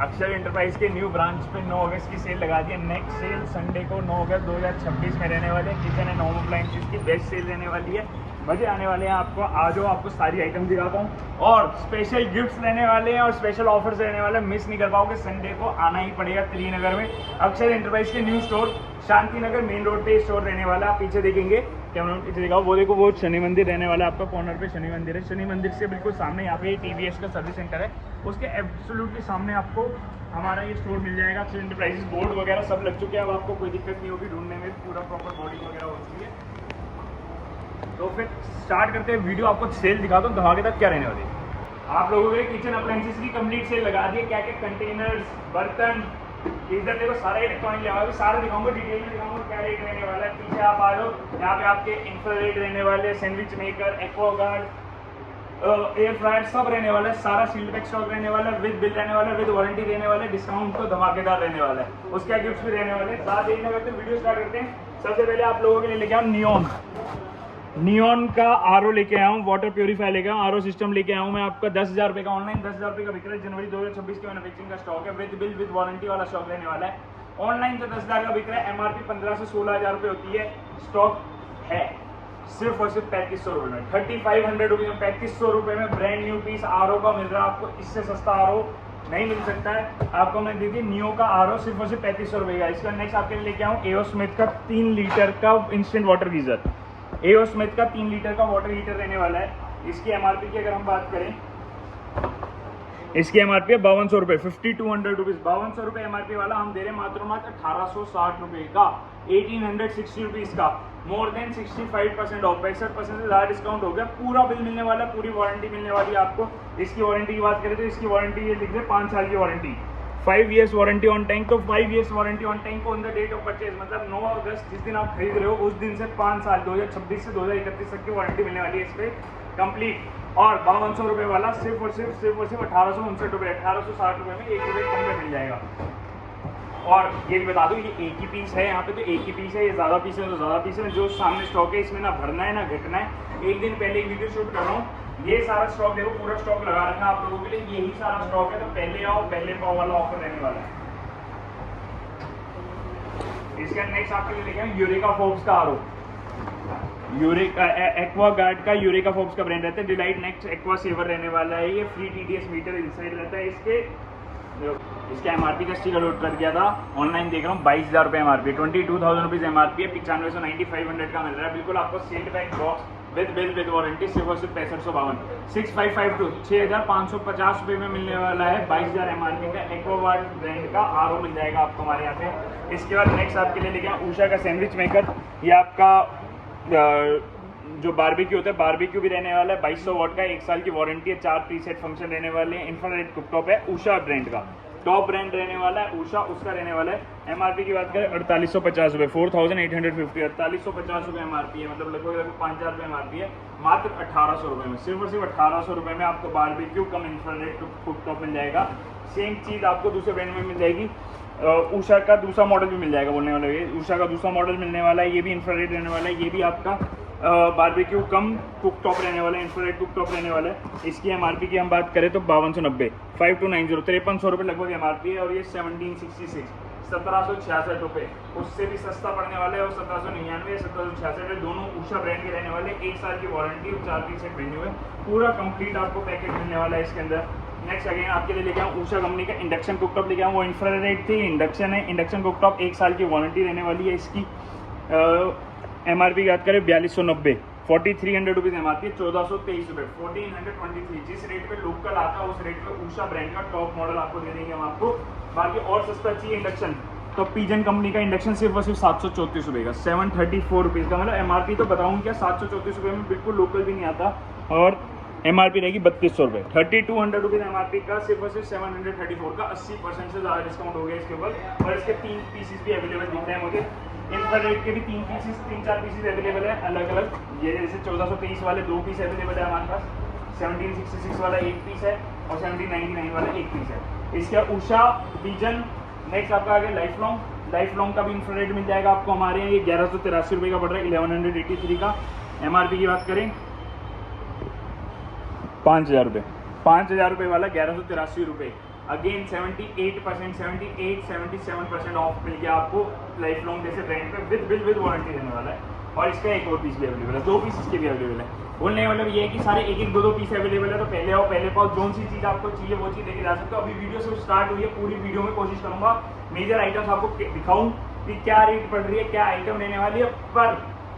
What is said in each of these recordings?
अक्षर एंटरप्राइज के new branch पे 9 अगस्त की सेल लगा दी है। नेक्स्ट सेल संडे को 9 अगस्त 2026 में रहने वाले हैं। किचन एंड होम अप्लायंसेस की बेस्ट सेल रहने वाली है, मजे आने वाले हैं आपको। आ जाओ, आपको सारी आइटम दिखाता हूँ और स्पेशल गिफ्ट्स रहने वाले हैं और स्पेशल ऑफर्स रहने वाले हैं। मिस नहीं कर पाओगे, संडे को आना ही पड़ेगा त्रिनगर में अक्षर एंटरप्राइज के new store, Shanti Nagar main road पे स्टोर रहने वाला है। आप पीछे देखेंगे, कैमरा पीछे दिखाओ, वो देखो, वो शनि मंदिर रहने वाला है आपका। कॉर्नर पे शनि मंदिर है। शनि मंदिर से बिल्कुल सामने यहाँ पे TVS का सर्विस सेंटर है, उसके एब्सोल्युटली सामने आपको हमारा ये स्टोर मिल जाएगा। अक्षर एंटरप्राइजेस बोर्ड वगैरह सब लग चुके हैं, अब आपको कोई दिक्कत नहीं होगी ढूंढने में, पूरा प्रॉपर बोर्डिंग वगैरह हो चुकी है। तो फिर स्टार्ट करते हैं वीडियो। आपको सेल दिखाता हूँ धमाकेदार क्या रहने वाली है। आप लोगों के किचन अप्लायंसेस की कंप्लीट सेल लगा दी है। क्या क्या कंटेनर्स, बर्तन, इधर देखो सारा इलेक्ट्रॉनिक लगा, सारा दिखाऊंगा, डिटेल में दिखाऊंगा क्या रेट रहने वाला है। पीछे आप आ जाओ, यहाँ पे आपके इंफ्रारेड रहने वाले, sandwich maker, Aquaguard, air fryer सब रहने वाला है। सारा सील्ड पैक स्टॉक रहने वाला है, विद बिल रहने वाला है, विद वारंटी रहने वाला है। डिस्काउंट तो धमाकेदार रहने वाला है, उसके गिफ्ट भी रहने वाले हैं। साथ देखने करते वीडियो स्टार्ट करते हैं। सबसे पहले आप लोगों के लिए लेके आऊँ नियॉन का RO लेके आया हूँ, वाटर प्योरीफायर लेके आया हूँ, RO सिस्टम लेके आया हूँ मैं आपका 10,000 रुपये का। ऑनलाइन 10,000 रुपये का बिक रहा है। जनवरी 2026 के मैन्युफैक्चरिंग का स्टॉक है, विद बिल विद वारंटी वाला स्टॉक रहने वाला है। ऑनलाइन तो 10,000 का बिक रहा है, MRP 15 से 16,000 रुपये होती है। स्टॉक है सिर्फ और सिर्फ 3500 रुपये में, 3500 रुपये में, 3500 रुपये में ब्रांड न्यू पीस RO का मिल रहा है आपको। इससे सस्ता RO नहीं मिल सकता है आपको। मैं दी थी नियो का RO सिर्फ और सिर्फ 3500 रुपये का। इसका नेक्स्ट आपके लिए लेके आऊँ AO स्मिथ का 3 लीटर का instant water geyser. AO Smith का 3 लीटर का वाटर हीटर रहने वाला है। इसकी MRP की अगर हम बात करें, इसकी MRP है 5200 रुपये, 5200 रुपीज़। 5200 रुपये MRP वाला हम दे रहे हैं मात्र 1860 रुपये का, 1860 रुपीज़ का। मोर देन 65% ऑफ, 65% से ज़्यादा डिस्काउंट हो गया। पूरा बिल मिलने वाला है, पूरी वारंटी मिलने वाली है आपको। इसकी वारंटी की बात करें तो इसकी वारंटी ये लिख रहे 5 साल की warranty, 5 years warranty on tank. तो 5 years warranty on tank on the date of purchase, मतलब 9 अगस्त जिस दिन आप खरीद रहे हो उस दिन से 5 साल 2026 से 2031 तक की वारंटी मिलने वाली है इस पर कंप्लीट। और 5200 रुपये वाला सिर्फ और सिर्फ 1859 रुपये, 1860 रुपये में 1 रुपये कम में मिल जाएगा। और ये भी बता दूँ, ये एक ही पीस है यहाँ पे, तो एक ही पीस है। ये ज़्यादा पीस है तो ज़्यादा पीस है। जो सामने स्टॉक है इसमें ना भरना है ना घटना है। एक दिन पहले एक वीडियो शूट कर रहा हूँ, ये सारा स्टॉक देखो, पूरा स्टॉक लगा रखा है आप लोगों के लिए। यही सारा स्टॉक है, तो पहले आओ पहले पाओ वाला ऑफर रहने वाला है। इसका नेक्स्ट आपके लिए लेके आए यूरेका फोर्ब्स का RO। यूरेका एक्वागार्ड का यूरेका फोर्ब्स का ब्रांड रहता है। डिलाइट नेक्स्ट एक्वा सेवर रहने वाला है। ये फ्री TDS मीटर इनसाइड रहता है। इसके MRP का स्टिकर लोड कर दिया था, ऑनलाइन देख रहा हूँ 22,000 रुपये MRP, 22,000 रुपीज़ MRP है। 9590 500 का मिल रहा है। बिल्कुल आपको sealed pack box with bill with warranty सिर्फ और सिर्फ 6552, 6552, 6,550 रुपये में मिलने वाला है। 22,000 MRP का एक्वागार्ड ब्रांड का RO मिल जाएगा आपको हमारे यहाँ पे। इसके बाद नेक्स्ट आपके लिए लेके आऊँ उषा का सैंडविच मेकर। ये आपका जो बारबेक्यू होता है, बारबेक्यू भी रहने वाला है। 2200 वाट का, 1 साल की वारंटी है। 4 प्रीसेट फंक्शन रहने वाले हैं। इंफ्रारेड कुकटॉप है, उषा ब्रांड का, टॉप ब्रांड रहने वाला है उषा, उसका रहने वाला है। MRP की बात करें 4850 रुपये, 4850, 4850 रुपये MRP है, मतलब लगभग 5,000 रुपये MRP है। मात्र 1800 रुपये में, सिर्फ और सिर्फ 1800 रुपये में आपको बारबेक्यू कम इंफ्रारेड कुकटॉप मिल जाएगा। सेम चीज़ आपको दूसरे ब्रांड में मिल जाएगी। उषा का दूसरा मॉडल भी मिल जाएगा, बोलने वाला है उषा का दूसरा मॉडल मिलने वाला है। ये भी इंफ्रारेड रहने वाला है। ये भी आपका बारबेक्यू कम कुकटॉप रहने वाला है, इंफ्रारेड कुकटॉप रहने वाला है। इसकी MRP की हम बात करें तो 5290, 5290, 5300 रुपये लगभग MRP है। और ये 1766, 1766 रुपये, उससे भी सस्ता पड़ने वाला है। और 1799, 1766 है। दोनों उषा ब्रांड के रहने वाले। 1 साल की वारंटी और 4 पीसेट मेन्यू है। पूरा कंप्लीट आपको पैकेट मिलने वाला है इसके अंदर। नेक्स्ट अगेन आपके लिए लेके आऊँ उषा कंपनी का इंडक्शन कुकटॉप लेके आऊँ। वो इंफ्रारेड थी, इंडक्शन है। इंडक्शन कुकटॉप 1 साल की वारंटी रहने वाली है। इसकी MRP की बात करें 4290, 4300 रुपीज़ MRP, 1423 रुपये, 1423। जिस रेट पे लोकल आता है उस रेट पे उषा ब्रांड का टॉप मॉडल आपको दे देंगे हम आपको। बाकी और सस्ता चाहिए इंडक्शन तो पिजन कंपनी का इंडक्शन सिर्फ और सिर्फ 734 रुपये का, 734 रुपीज़ का। मतलब MRP तो बताऊँ क्या, 734 रुपये में बिल्कुल लोकल भी नहीं आता। और MRP रहेगी 3200 रुपये, 3200 रुपीज़ MRP का, सिर्फ और सिर्फ 734 का। 80% से ज़्यादा डिस्काउंट हो गया इसके ऊपर। और इसके 3 पीसेस भी अवेलेबल दिख रहे हैं मुझे। इंफ्रारेड के भी 3-4 पीसेस अवेलेबल है अलग अलग। ये जैसे 1423 वाले 2 पीस अवेलेबल है हमारे पास, 1766 वाला 1 पीस है और 1799 वाला 1 पीस है। इसका उषा पिजन। नेक्स्ट आपका आगे लाइफ लॉन्ग का भी इंफ्रारेड मिल जाएगा आपको हमारे यहाँ। ये 1183 रुपये का पड़ रहा है, 1183 का। MRP की बात करें 5000 रुपये, 5000 रुपये वाला 1183 रुपये। अगेन 78%, 77% ऑफ मिल गया आपको लाइफ लॉन्ग जैसे ब्रांड पे विद बिल विद वारंटी देने वाला है। और इसका एक और पीस भी अवेलेबल है, 2 पीस इसके भी अवेलेबल है। बोलने का मतलब ये है कि सारे एक एक 2 पीस अवेलेबल है, तो पहले आओ पहले पाओ, जो सी चीज़ आपको चाहिए वो चीज़ लेके जा सकते हो। अभी वीडियो से स्टार्ट हुई है, पूरी वीडियो में कोशिश करूंगा मेजर आइटम्स आपको दिखाऊं कि क्या रेट पड़ रही है, क्या आइटम लेने वाली है। पर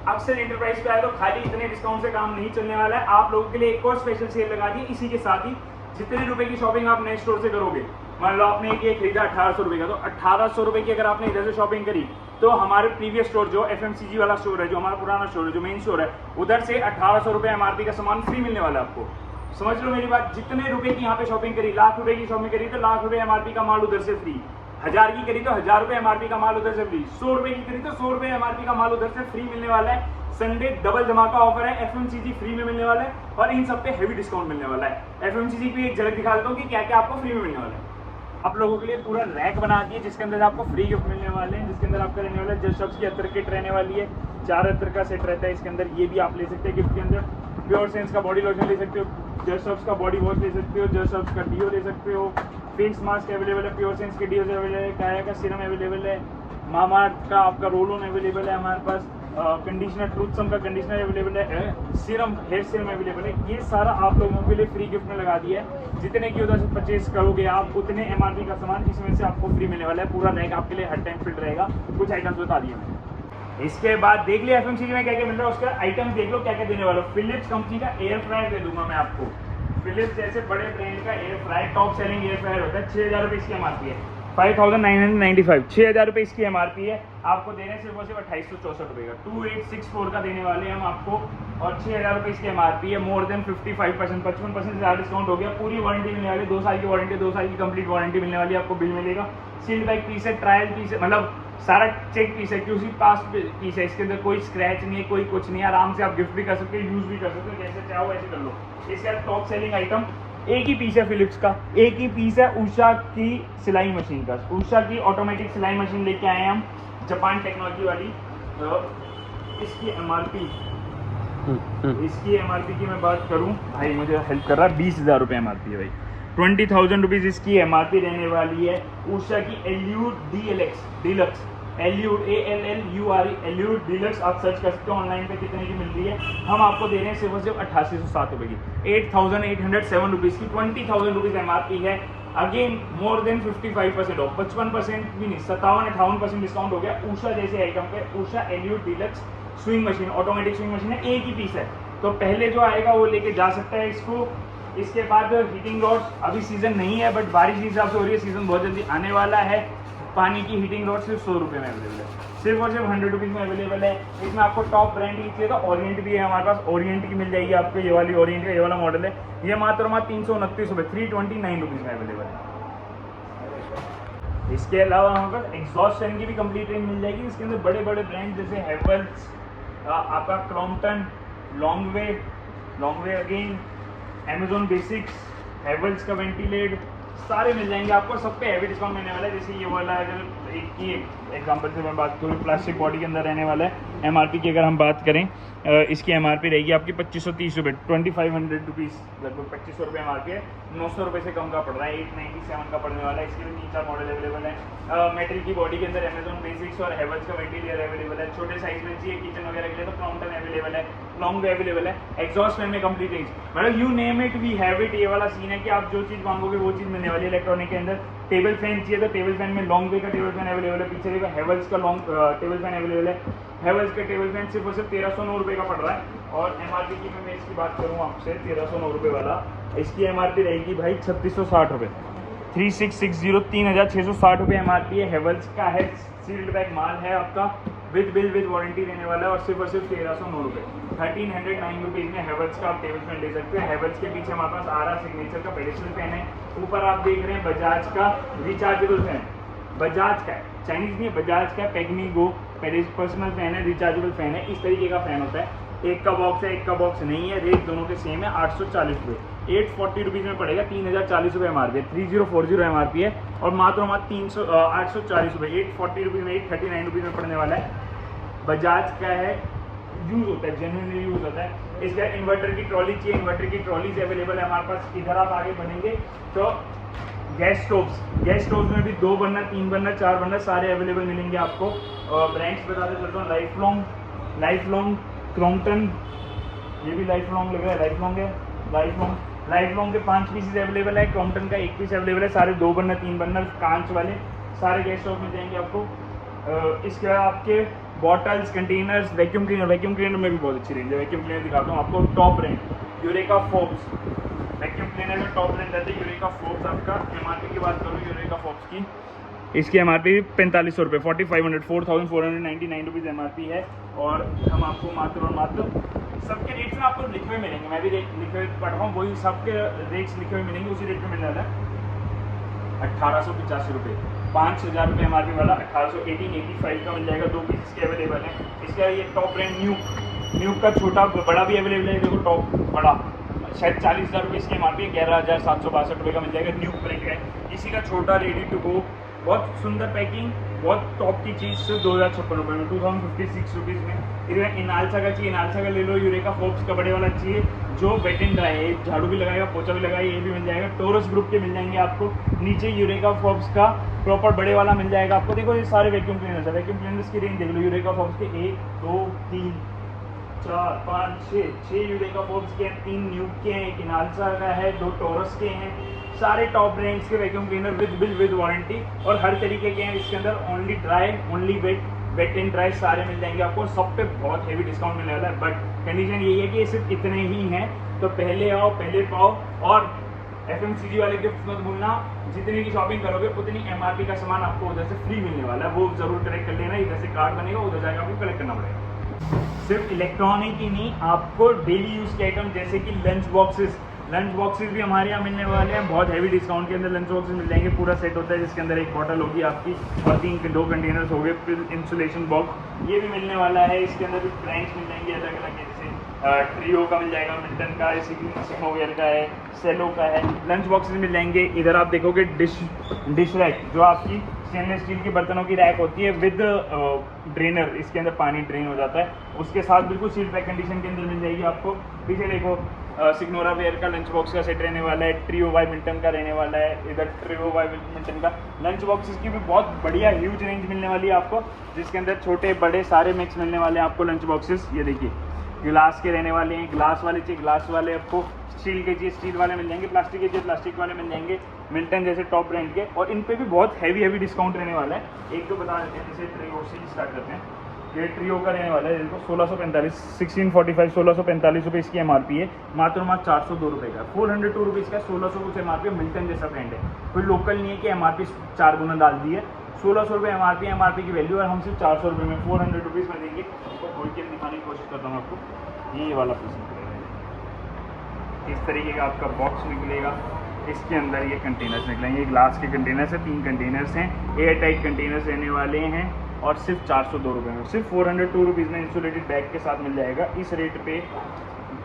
अक्सर इंटरप्राइज पे आए तो खाली इतने डिस्काउंट से काम नहीं चलने वाला है। आप लोगों के लिए एक और स्पेशल सेल लगा दी इसी के साथ ही। जितने रुपए की शॉपिंग आप नए स्टोर से करोगे, मान लो आपने ये खरीदा 1800 रुपये का, तो 1800 रुपये की अगर आपने इधर से शॉपिंग करी तो हमारे प्रीवियस स्टोर जो FMCG वाला स्टोर है, जो हमारा पुराना स्टोर है, जो मेन स्टोर है, उधर से 1800 रुपये MRP का सामान फ्री मिलने वाला है आपको। समझ लो मेरी बात, जितने रुपए की यहाँ पे शॉपिंग करी, लाख रुपए की शॉपिंग करी तो लाख रुपए MRP का माल उधर से फ्री, 1000 की करी तो 1000 रुपये MRP का माल उधर से फ्री, 100 रुपये की करी तो 100 रुपये MRP का माल उधर से फ्री मिलने वाला है। संडे डबल धमाका ऑफर है, FMCG फ्री में मिलने वाला है और इन सब पे हेवी डिस्काउंट मिलने वाला है। FMCG की एक झलक दिखा देता हूँ कि क्या क्या आपको फ्री में मिलने वाला है। आप लोगों के लिए पूरा रैक बना दिए जिसके अंदर आपको फ्री गिफ्ट मिलने वाले हैं, जिसके अंदर आपका रहने वाला है जस्ट शॉप्स की अतर किट रहने वाली है, 4 अतर का सेट रहता है इसके अंदर, ये भी आप ले सकते हैं गिफ्ट के अंदर। प्योर सेंस का बॉडी लोशन ले सकते हो, जस्ट शॉप्स का बॉडी वॉश ले सकते हो, जस्ट शॉप्स का डीओ ले सकते हो, फेस मास्क अवेलेबल है, प्योर सेंस के डीओ अवेलेबल है, काया का सीरम अवेलेबल है, मामाअर्थ का आपका रोल ऑन अवेलेबल है हमारे पास, कंडीशनर ट्रूथसम का कंडीशनर अवेलेबल है, सीरम हेयर सीरम अवेलेबल है। ये सारा आप लोगों के लिए फ्री गिफ्ट में लगा दिया है। जितने की उधर से परचेज करोगे आप उतने MRP का सामान इसमें से आपको फ्री मिलने वाला है। पूरा रैक आपके लिए हर टाइम फिट रहेगा। कुछ आइटम्स बता दिए मैंने। इसके बाद देख लिया FMCG में क्या क्या मिल रहा है, उसका आइटम्स देख लो क्या क्या देने वाला हूँ। फिलिप्स कंपनी का एयर फ्रायर दे दूंगा मैं आपको। फिलिप्स जैसे बड़े ब्रांड का air fryer, top selling air fryer होता है, 6000 रुपये इसकी MRP है, 5995, 6000 रुपये इसकी MRP है। आपको देने सिर्फ और सिर्फ 2864 रुपये का, 2864 का देने वाले हैं हम आपको, और 6000 रुपये इसकी MRP है। मोर देन 55%, 55% से ज़्यादा डिस्काउंट हो गया। पूरी वारंटी मिलने वाली है, 2 साल की वारंटी, 2 साल की कंप्लीट वारंटी मिलने वाली है आपको। बिल मिलेगा, सील्ड बैक पीस है, ट्रायल पीस है, मतलब सारा चेक पीस है, क्यूसी पास पीस है। इसके अंदर कोई स्क्रैच नहीं है, कोई कुछ नहीं है। आराम से आप गिफ्ट भी कर सकते हो, यूज़ भी कर सकते हो, जैसे चाहो वैसे कर लो। इसके बाद टॉप सेलिंग आइटम एक ही पीस है फिलिप्स का, एक ही पीस है उषा की सिलाई मशीन का। उषा की ऑटोमेटिक सिलाई मशीन लेके आए हैं हम, जापान टेक्नोलॉजी वाली। इसकी MRP की मैं बात करूं भाई, मुझे हेल्प कर रहा है, 20,000 रुपये MRP है भाई, 20,000 रुपीज़ इसकी MRP रहने वाली है। उषा की allude deluxe, allude allude deluxe आप सर्च कर सकते हो ऑनलाइन पे कितने की मिल रही है। हम आपको दे रहे हैं सिर्फ 8807 रुपये की, 8807 रुपीज़ की, 20,000 रुपीज़ MRP है। अगेन मोर देन 55% ऑफ, 55% भी नहीं, 57-58% डिस्काउंट हो गया उषा जैसे आइटम पे। Usha Allure deluxe sewing machine, automatic sewing machine है, एक ही पीस है, तो पहले जो आएगा वो लेके जा सकता है इसको। इसके बाद हीटिंग रॉड्स, अभी सीज़न नहीं है बट बारिश के हिसाब से हो रही है, सीज़न बहुत जल्दी आने वाला है। पानी की हीटिंग रॉड सिर्फ 100 रुपये में अवेलेबल है, सिर्फ और सिर्फ 100 रुपीज़ में अवेलेबल है। इसमें आपको टॉप ब्रांड की चाहिए तो ओरिएंट भी है हमारे पास, ओरिएंट की मिल जाएगी आपको। ये वाली ओरिएंट का ये वाला मॉडल है, ये मात्र 329 रुपये, 329 रुपीज़ में अवेलेबल है। इसके अलावा हमारे पास एग्जॉस्ट फैन की भी कंप्लीट रेंज मिल जाएगी। इसके अंदर बड़े बड़े ब्रांड जैसे हेवल्स, आपका Crompton, Longway again, Amazon Basics, Havells का वेंटिलेट, सारे मिल जाएंगे आपको। सब पे हैवी डिस्काउंट मिलने वाला है। जैसे ये वाला अगर एक की एग्जांपल से मैं बात करूँ, प्लास्टिक बॉडी के अंदर रहने वाला है। MRP की अगर हम बात करें, इसकी MRP रहेगी आपकी 2530 रुपये, 2500 रुपीज़, लगभग 2500 रुपये MRP है। 900 रुपये से कम का पड़ रहा है, 897 का पड़ने वाला है। इसके भी 3-4 मॉडल अवेलेबल है। मेटल की बॉडी के अंदर अमेजोन बेसिक्स और हेवल्स का वेंटिलेटर अवेलेबल है। छोटे साइज में चाहिए किचन वगैरह के लिए तो क्रॉम्पटन अवेलेबल है, लॉन्ग वे अवेलेबल है। एग्जॉस्ट फैन में कंप्लीट रेंज, मतलब you name it we have it. ये वाला सीन है कि आप जो चीज़ मांगोगे वो चीज़ मिलने वाली है इलेक्ट्रॉनिक के अंदर। टेबल फैन चाहिए तो टेबल फैन में लॉन्ग वे का टेबल फैन अवेलेबल है, पीछे का हेवल्स का लॉन्ग टेबल फैन अवेलेबल है। हेवल्स का टेबल फैन सिर्फ और सिर्फ 1309 रुपये का पड़ रहा है। और MRP की मैं इसकी बात करूँ आपसे, 1309 रुपये वाला, इसकी MRP रहेगी भाई 3660 रुपये, 3660, 3660 रुपये MRP है। हेवल्स का है, सील्ड बैग माल है आपका, विद बिल विद वारंटी देने वाला है। और सिर्फ 1309 रुपये, 1309 रुपीज़ में हेवल्स का आप टेबल फैन ले सकते हैं। हेवल्स के पीछे हमारे पास आरा सिग्नेचर का पेडिस्टल फैन है। ऊपर आप देख रहे हैं बजाज का रिचार्जेबल फैन, बजाज का है, चाइनीज़ नहीं है, बजाज का पेगनीगो पर्सनल फैन है, रिचार्जेबल फैन है। इस तरीके का फैन होता है, एक का बॉक्स है, एक का बॉक्स नहीं है। रेट दोनों के सेम है, 840 रुपये, 840 रुपीज़ में पड़ेगा। 3040 रुपये MRP है, 3040 MRP है। और मात्र 840 रुपये, 840 रुपीज़ में, 839 रुपीज़ में पड़ने वाला है। बजाज का है, यूज़ होता है, जेन्युइनली यूज़ होता है। इसका इन्वर्टर की ट्रॉली चाहिए, इन्वर्टर की ट्रॉलीज अवेलेबल है हमारे पास। इधर आप आगे बढ़ेंगे तो गैस स्टोव्स में भी 2 बर्नर, 3 बर्नर, 4 बर्नर सारे अवेलेबल मिलेंगे आपको। ब्रांड्स बताते चलता हूँ, लाइफ लॉन्ग, क्रॉम्पटन, ये भी लाइफ लॉन्ग लग रहा है, लाइफ लॉन्ग के 5 पीसेज अवेलेबल है, क्रॉम्पटन का 1 पीस अवेलेबल है, सारे 2 बर्नर 3 बर्नर कांच वाले सारे गैस स्टोव मिल जाएंगे आपको। इसके बाद आपके बॉटल्स, कंटेनर्स, वैक्यूम क्लीनर में भी बहुत अच्छी रेंज है। वैक्यूम क्लीनर दिखाता हूँ आपको, top range eureka Forbes, vacuum cleaner में टॉप रेंज रहता है यूरेका फोर्ब्स। आपका एमआरपी की बात करूँ यूरेका फोर्ब्स की, इसकी एमआरपी 4500 रुपये, 4499 रुपीज़ एमआरपी है। और हम आपको मात्र सबके रेट्स में आपको लिखे हुए मिलेंगे, मैं भी रेट लिखे हुए पढ़ रहा हूँ, वही सबके रेट्स लिखे हुए मिलेंगे, उसी रेट में मिल रहा है 1885 रुपये, 5000 रुपये एम आर पी वाला 1885 का मिल जाएगा। 2 पीस इसके अवेलेबल है। इसका ये टॉप ब्रांड न्यूक का छोटा बड़ा भी अवेलेबल है, देखो टॉप बड़ा शायद 40,000 रुपये इसकी एम आर पी, 11,762 रुपये का मिल जाएगा, न्यूक ब्रांड का है। इसी का छोटा रेडी टू गो, बहुत सुंदर पैकिंग, बहुत टॉप की चीज़, सिर्फ 2056 रुपये में, 2056 रुपीज़ में। इधर इनालसा का चाहिए, इनालसा का ले लो, यूरेका फोर्ब्स का बड़े वाला चाहिए जो वेट एंड ड्राई है, झाड़ू भी लगाएगा, पोछा भी लगाएगा, ये भी मिल जाएगा। टोरस ग्रुप के मिल जाएंगे आपको। नीचे यूरेका फोर्ब्स का प्रॉपर बड़े वाला मिल जाएगा आपको। देखो ये सारे वैक्यूम क्लीनर्स है, वैक्यूम क्लीनर्स की रेंज देख लो, यूरेका फोर्ब्स के 1 2 3 4 5 6 यूरेका फोर्ब्स के हैं, 3 न्यूक के हैं, 1 इनालसा का है, 2 टोरस के हैं। सारे टॉप ब्रांड्स के vacuum cleaner with bill with warranty और हर तरीके के हैं इसके अंदर। Only dry, only wet and dry सारे मिल जाएंगे आपको। सब पे बहुत हेवी डिस्काउंट मिलने वाला है, बट कंडीशन यही है कि ये सिर्फ इतने ही हैं, तो पहले आओ पहले पाओ। और FMCG वाले गिफ्ट मत भूलना, जितनी की शॉपिंग करोगे उतनी MRP का सामान आपको उधर से फ्री मिलने वाला है, वो जरूर कलेक्ट कर लेना। इधर से कार्ड बनेगा, उधर जाकर आपको कलेक्ट करना पड़ेगा। सिर्फ इलेक्ट्रॉनिक ही नहीं, आपको डेली यूज के आइटम जैसे कि लंच बॉक्सेस भी हमारे यहाँ मिलने वाले हैं बहुत हैवी डिस्काउंट के अंदर। लंच बॉक्सेस मिल जाएंगे, पूरा सेट होता है जिसके अंदर 1 बॉटल होगी आपकी और 2 कंटेनर्स हो गए, फिर इंसुलेशन बॉक्स ये भी मिलने वाला है। इसके अंदर भी ब्रांड्स मिल जाएंगे अलग अलग, जैसे ट्रियो का मिल जाएगा, मिल्टन का है, सिग्नोवेयर का है, सेलो का है। लंच बॉक्सेस मिल जाएंगे। इधर आप देखोगे डिश रैक, जो आपकी स्टेनलेस स्टील की बर्तनों की रैक होती है विद ड्रेनर, इसके अंदर पानी ड्रेन हो जाता है, उसके साथ बिल्कुल सील पैक कंडीशन के अंदर मिल जाएगी आपको। पीछे देखो सिग्नोरा वेयर का लंच बॉक्स का सेट रहने वाला है, ट्रियो बाय मिल्टन का रहने वाला है, इधर ट्रियो बाय मिल्टन का लंच बॉक्सेस की भी बहुत बढ़िया ह्यूज रेंज मिलने वाली है आपको, जिसके अंदर छोटे बड़े सारे मिक्स मिलने वाले हैं आपको लंच बॉक्सेस। ये देखिए गिलास के रहने वाले हैं, ग्लास वाले चाहिए ग्लास वाले आपको, स्टील के चाहिए स्टील वाले मिल जाएंगे, प्लास्टिक के चाहिए प्लास्टिक वाले मिल जाएंगे, मिल्टन जैसे टॉप ब्रांड के। और इन पे भी बहुत हैवी डिस्काउंट रहने वाला है। एक तो बता देते हैं, जैसे ट्रियो से स्टार्ट करते हैं। ये ट्रियो का रहने वाला है, देखो 1645 1645 1645 रुपये इसकी एमआरपी है, मात्र 402 रुपये का, 402 रुपीज़ का 1600 कुछ एमआरपी। मिल्टन जैसा ब्रांड है, कोई लोकल नहीं है कि एमआरपी 4 गुना डाल दी है। 1600 रुपये एमआरपी की वैल्यू, और हम सिर्फ 400 रुपये में 400 रुपीज़ में देंगे। तो खोल के दिखाने की कोशिश करता हूँ आपको। ये वाला पीस निकलेगा, इस तरीके का आपका बॉक्स निकलेगा। इसके अंदर ये कंटेनर्स निकलेंगे, ये ग्लास के कंटेनर्स हैं, 3 कंटेनर्स हैं, एयर टाइट कंटेनर्स रहने वाले हैं, और सिर्फ 402 रुपये में, सिर्फ 402 रुपीज़ में इंसुलेटेड बैग के साथ मिल जाएगा इस रेट पे।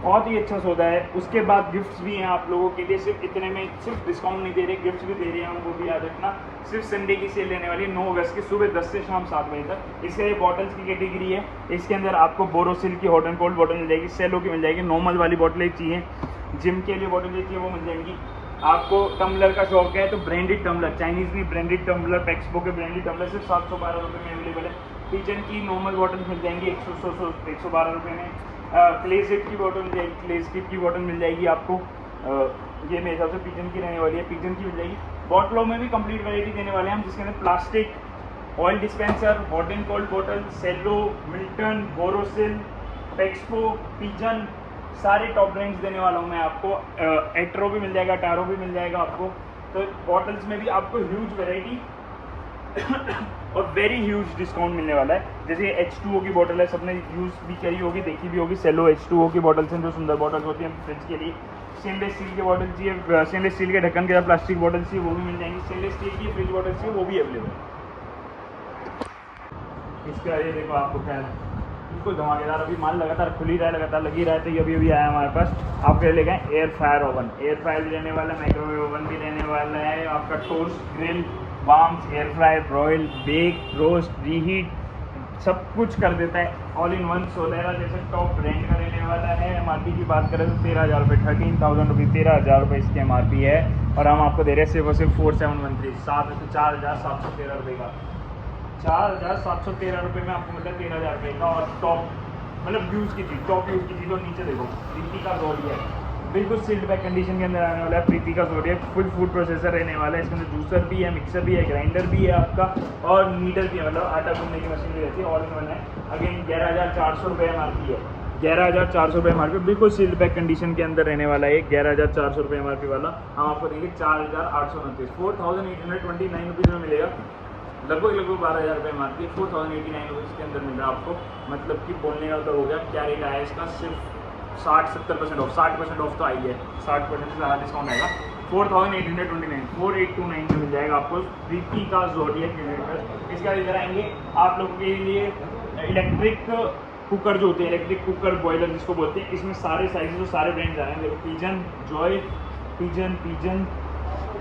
बहुत ही अच्छा सौदा है। उसके बाद गिफ्ट्स भी हैं आप लोगों के लिए, सिर्फ इतने में सिर्फ डिस्काउंट नहीं दे रहे, गिफ्ट्स भी दे रहे हैं, वो भी याद रखना। सिर्फ संडे की सेल लेने वाली है 9 अगस्त की सुबह 10 से शाम 7 बजे तक। इसके ये बॉटल्स की कैटेगरी है, इसके अंदर आपको बोरोसिल की हॉट एंड कोल्ड बॉटल मिल जाएगी, सेलो की मिल जाएगी, नॉर्मल वाली बॉटलें चाहिए, जिम के लिए बॉटलें चाहिए वो मिल जाएंगी आपको। टम्बलर का शौक है तो ब्रांडेड टम्बलर, चाइनीज़ भी ब्रांडेड टम्बलर, पैक्सपो के ब्रांडेड टम्बलर सिर्फ 712 रुपये में अवेलेबल है। पिजन की नॉर्मल बॉटल मिल जाएंगी 112 रुपये में। क्लेसिट की बॉटल मिल जाएगी, क्लेसिट की बॉटल मिल जाएगी आपको। ये मेरे हिसाब से पिजन की रहने वाली है, पिजन की मिल जाएगी। बॉटलों में भी कंप्लीट वैरायटी देने वाले हैं हम, जिसके अंदर plastic, oil dispenser, hot and cold bottle, Cello, Milton, Borosil, Pexpo, Pigeon, सारे टॉप ब्रांड्स देने वाला हूँ मैं आपको। एट्रो भी मिल जाएगा, टारो भी मिल जाएगा आपको। तो बॉटल्स में भी आपको ह्यूज वैरायटी और वेरी ह्यूज डिस्काउंट मिलने वाला है। जैसे H2O की बॉटल है, सबने यूज़ भी करी होगी, देखी भी होगी, सेलो H2O की बॉटल्स हैं जो सुंदर बॉटल्स होती हैं फ्रिज के लिए। स्टेनलेस स्टील की बॉटल चाहिए, स्टेनलेस स्टील के ढक्कन के साथ प्लास्टिक बॉटल चाहिए वो भी मिल जाएंगी, स्टेनलेस स्टील की फ्रिज बॉटल चाहिए वो भी अवेलेबल है। इसका ये देखो आपको क्या है, बिल्कुल धमाकेदार, अभी माल लगातार खुल ही रहा है, लगातार लगी रहा है। तो ये अभी आया हमारे पास, आपके ले गए air fryer oven, air fryer भी रहने वाला है, माइक्रोवेव ओवन भी रहने वाला है आपका, toast, grill, warms, air fryer, broil, bake, roast, reheat, सब कुछ कर देता है, ऑल इन वन। सोलेरा जैसे टॉप ब्रांड का रहने वाला है। MRP की बात करें तो 13,000 रुपये, 13,000 रुपीज़, 13,000 रुपये इसकी MRP है। और हम आपको दे रहे हैं सिर्फ और सिर्फ 4713, 4,713 रुपये का, 4,713 रुपये में आपको मतलब 13,000 रुपये का। और टॉप मतलब यूज़ की चीज़, टॉप यूज़ की चीज़। और नीचे देखो प्रीति का जोडियक, बिल्कुल सील्ड बैक कंडीशन के अंदर आने वाला है प्रीति का जोडियक। फुल फूड प्रोसेसर रहने वाला है। इसके अंदर जूसर भी है, मिक्सर भी है, ग्राइंडर भी है आपका, और नीडर भी है, मतलब आटा गूंदने की मशीन भी रहती है, ऑल इन वन है। अगेन 11,400 रुपये MRP है, 11,400 रुपये MRP, बिल्कुल सील्ड बैक कंडीशन के अंदर रहने वाला है। 11,400 रुपये MRP वाला हम आपको देंगे 4,829, 4,829 रुपीज़ में मिलेगा। लगभग 12,000 रुपये MRP, 4,089 रुपीज़ के अंदर मिल रहा है आपको। मतलब कि बोलने का तो हो गया, क्या रेट आया इसका, सिर्फ 60-70% ऑफ, 60% ऑफ तो आई है, 60% से ज़्यादा डिस्काउंट आएगा। 4,829, 4,829 में मिल जाएगा आपको प्रीति का जोडियक जनरेटर। इसका इधर आएंगे आप लोगों के लिए इलेक्ट्रिक कुकर जो होते हैं, इलेक्ट्रिक कुकर बॉयलर जिसको बोलते हैं। इसमें सारे साइजेस और सारे ब्रांड्स आ रहे हैं। देखो पिजन, जॉय, पिजन,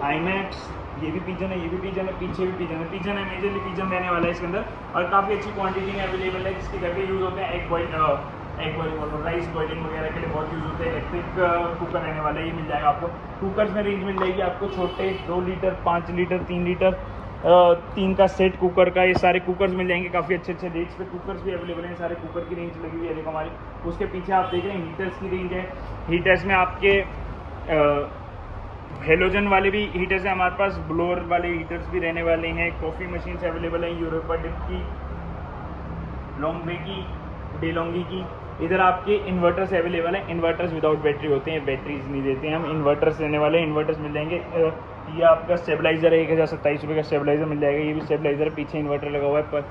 आईमैक्स, ये भी पिजन है, ये भी पिजन है, पीछे भी पिजन है। पिजन है, मेजरली पिजन रहने वाला है इसके अंदर, और काफ़ी अच्छी क्वांटिटी में अवेलेबल है, जिसके घर पे यूज़ होते हैं। एग बॉइलिंग, राइस बॉइलिंग वगैरह के लिए बहुत यूज़ होते हैं। इलेक्ट्रिक कुकर रहने वाला है, ये मिल जाएगा आपको। कुकर्स में रेंज मिल जाएगी आपको छोटे 2 लीटर, 5 लीटर, 3 लीटर, 3 का सेट कुकर का, ये सारे कुकर्स मिल जाएंगे काफ़ी अच्छे रेट्स पे। कुकर्स भी अवेलेबल हैं, सारे कुकर की रेंज लगी हुई है देखो हमारी। उसके पीछे आप देख रहे हैं हीटर्स की रेंज है। हीटर्स में आपके हेलोजन वाले भी हीटर्स हैं हमारे पास, ब्लोअर वाले हीटर्स भी रहने वाले हैं। कॉफ़ी मशीन्स अवेलेबल हैं, यूरोपा डिप की, लॉन्ग वे की, डेलोंगी की। इधर आपके इन्वर्टर्स अवेलेबल हैं। इन्वर्टर्स विदाउट बैटरी होते हैं, बैटरीज नहीं देते हैं हम। इन्वर्टर्स रहने वाले हैं, इन्वर्टर्स मिल जाएंगे। ये आपका स्टेबलाइजर है, 1,027 रुपये का स्टेबलाइजर मिल जाएगा। ये भी स्टेबलाइजर, पीछे इन्वर्टर लगा हुआ है पर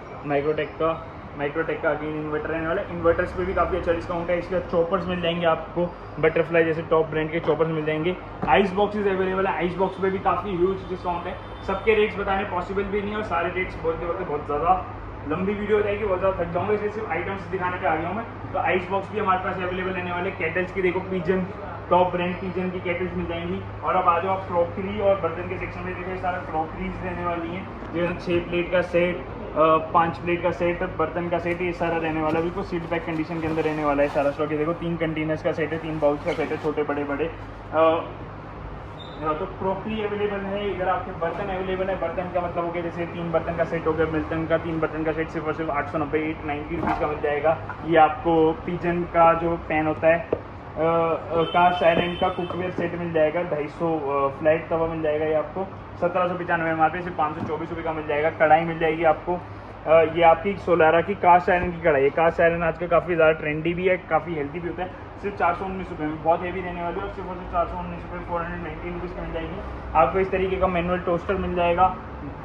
माइक्रोटेक का अगेन इन्वर्टर रहने वाला है। इन्वर्टर्स पे भी काफ़ी अच्छा डिस्काउंट है। इसके चॉपर्स मिल जाएंगे आपको, बटरफ्लाई जैसे टॉप ब्रांड के चॉपर्स मिल जाएंगे। आइस बॉक्सेस अवेलेबल है, आइस बॉक्स पे भी काफ़ी ह्यूज डिस्काउंट है। सबके रेट्स बताने पॉसिबल भी नहीं है, और सारे रेट्स बोलते बोलते बहुत ज़्यादा लंबी वीडियो हो जाएगी, बहुत ज़्यादा थक जाऊँगा, इसलिए सिर्फ आइटम्स दिखाने पे आ गया हूँ मैं। तो आइस बॉक्स भी हमारे पास अवेलेबल रहने वाले। केटल्स की देखो पिजन, टॉप ब्रांड पिजन की केटल्स मिल जाएंगी। और अब आ जाओ आप क्रॉकरी और बर्तन के सेक्शन में, देखो ये सारा क्रॉकरीज रहने वाली हैं, जैसे 6 प्लेट का सेट, 5 प्लेट का सेट, बर्तन का सेट, ये सारा रहने वाला है। बिल्कुल सील पैक कंडीशन के अंदर रहने वाला है सारा स्टॉक। ये देखो 3 कंटेनर्स का सेट है, 3 बाउल्स का सेट है, छोटे बड़े। तो क्रॉकरी अवेलेबल है। इधर आपके बर्तन अवेलेबल है। बर्तन का मतलब हो गया जैसे 3 बर्तन का सेट हो गया मिल्टन का, 3 बर्तन का सेट सिर्फ और सिर्फ 890, 890 रुपीज़ का मिल जाएगा। ये आपको पिजन का जो पैन होता है, कास्ट आयरन का कुकवेयर सेट मिल जाएगा, 250 फ्लैट तवा मिल जाएगा। ये आपको 1795 MRP, सिर्फ 524 रुपये का मिल जाएगा। कढ़ाई मिल जाएगी आपको, ये आपकी सोलारा की कास्ट आयरन की कढ़ाई है। कास्ट आयरन आजकल काफ़ी ज़्यादा ट्रेंडी भी है, काफ़ी हेल्दी भी होता है। सिर्फ 419 रुपये में, बहुत हेवी रहने वाली है, और सिर्फ 419 रुपये, 419 रुपीज़ का मिल जाएगी आपको। इस तरीके का मैनुअल टोस्टर मिल जाएगा,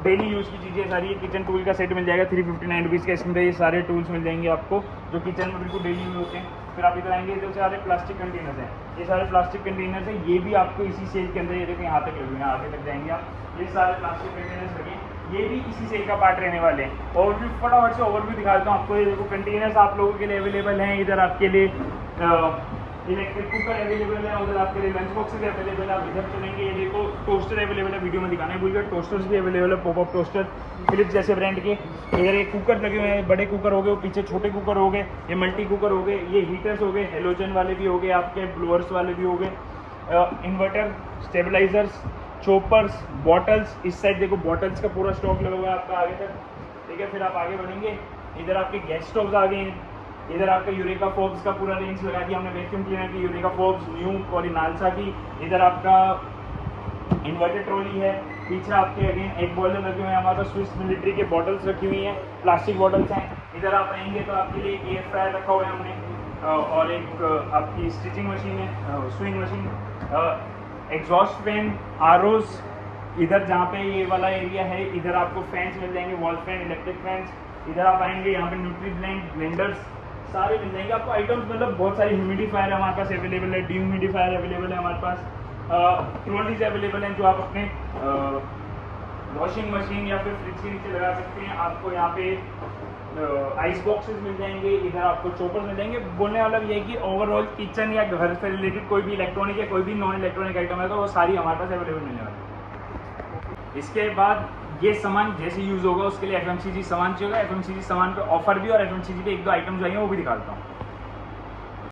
डेली यूज़ की चीज़ें सारी। ये किचन टूल का सेट मिल जाएगा 359 रुपीज़ का। इसके अंदर ये सारे टूल्स मिल जाएंगे आपको जो किचन में बिल्कुल डेली यूज़ होते हैं। फिर आप इधर आएंगे, जो सारे प्लास्टिक कंटेनर्स हैं, ये सारे प्लास्टिक कंटेनर्स हैं, ये भी आपको इसी सेल के अंदर, ये देखो यहाँ तक लगे हैं, आगे तक जाएंगे आप, ये सारे प्लास्टिक कंटेनर्स लगे, ये भी इसी सेल का पार्ट रहने वाले हैं। ओवरव्यू फटाफट से ओवरव्यू दिखा देता हूँ आपको। ये देखो कंटेनर्स आप लोगों के लिए अवेलेबल हैं। इधर आपके लिए इलेक्ट्रिक कुकर अवेलेबल है, उधर आपके लिए लंच बॉक्सेज अवेलेबल है। आप इधर चलेंगे, ये देखो टोस्टर अवेलेबल है, वीडियो में दिखाना है भूल गया। टोस्टर्स भी अवेलेबल है, पॉपअप टोस्टर फिलिप्स जैसे ब्रांड के। इधर एक कुकर लगे हुए हैं, बड़े कुकर हो गए, पीछे छोटे कुकर हो गए, ये मल्टी कुकर हो गए, ये हीटर्स हो गए, हेलोजन वाले भी हो गए, आपके ब्लोअर्स वाले भी हो गए, इन्वर्टर, स्टेबलाइजर्स, चॉपर्स, बॉटल्स। इस साइड देखो बॉटल्स का पूरा स्टॉक लगा हुआ है आपका आगे तक, ठीक है। फिर आप आगे बढ़ेंगे, इधर आपके गैस स्टोव्स आ गए हैं। इधर आपका यूरेका फोब्स का पूरा रेंज लगा दिया हमने, वैक्यूम क्लीनर की यूरेका फोब्स, न्यू और नालसा की। इधर आपका इन्वर्टर ट्रॉली है। पीछे आपके अगेन एक बॉयलर लगे हुए हैं, हमारे पास स्विस मिलिट्री के बॉटल्स रखी हुई हैं, प्लास्टिक बॉटल्स हैं। इधर आप आएंगे तो आपके लिए एयर फ्रायर रखा हुआ है हमने, और एक आपकी स्टिचिंग मशीन है, swing machine, exhaust fan, ROs. इधर जहाँ पे ये वाला एरिया है, इधर आपको फैंस मिल जाएंगे, वॉल फैन, इलेक्ट्रिक फैंस। इधर आप आएंगे, यहाँ पे न्यूट्री ब्लेंड, ब्लेंडर्स सारे मिल जाएंगे आपको आइटम्स। मतलब बहुत सारी ह्यूमिडिफायर हमारे पास अवेलेबल है, ड्यूमिडिफायर अवेलेबल है हमारे पास, ट्रॉलीज अवेलेबल हैं जो आप अपने वॉशिंग मशीन या फिर फ्रिज के नीचे लगा सकते हैं। आपको यहाँ पे आइस बॉक्सेस मिल जाएंगे, इधर आपको चॉपर्स मिल जाएंगे। बोलने वाला ये है कि ओवरऑल किचन या घर से रिलेटेड कोई भी इलेक्ट्रॉनिक या कोई भी नॉन इलेक्ट्रॉनिक आइटम है तो वो सारी हमारे पास अवेलेबल मिलने वाली है। इसके बाद ये सामान जैसे यूज़ होगा उसके लिए FMCG सामान चाहिए होगा, FMCG सामान पे ऑफर भी और FMCG पे एक दो आइटम जो आएंगे वो भी दिखाता हूँ।